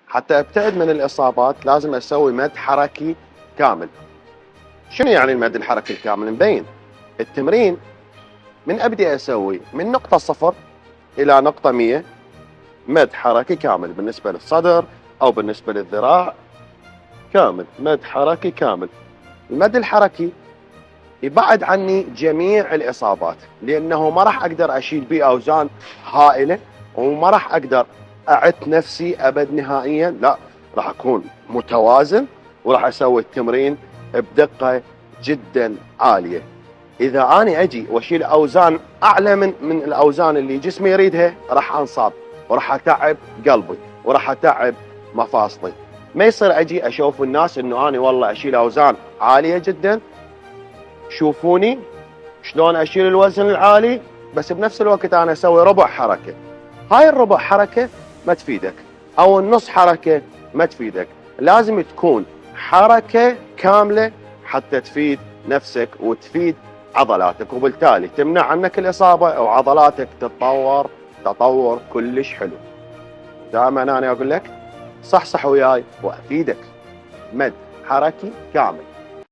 حتى ابتعد من الاصابات لازم اسوي مد حركي كامل. شنو يعني المد الحركي الكامل؟ مبين التمرين من ابدي اسوي من نقطة 0 الى نقطة 100 مد حركي كامل، بالنسبة للصدر او بالنسبة للذراع كامل، مد حركي كامل. المد الحركي يبعد عني جميع الاصابات، لانه ما راح اقدر اشيل بيه اوزان هائلة، وما راح اقدر اعد نفسي ابد نهائيا، لا راح اكون متوازن وراح اسوي التمرين بدقة جدا عالية. اذا اني اجي واشيل اوزان اعلى من الاوزان اللي جسمي يريدها راح انصاب وراح اتعب قلبي وراح اتعب مفاصلي. ما يصير اجي اشوف الناس انه اني والله اشيل اوزان عالية جدا، شوفوني شلون اشيل الوزن العالي، بس بنفس الوقت انا اسوي ربع حركة. هاي الربع حركة ما تفيدك، او النص حركة ما تفيدك، لازم تكون حركة كاملة حتى تفيد نفسك وتفيد عضلاتك، وبالتالي تمنع عنك الإصابة وعضلاتك تتطور تطور كلش حلو. دائما أنا أقول لك صحصح وياي وأفيدك، مد حركي كامل.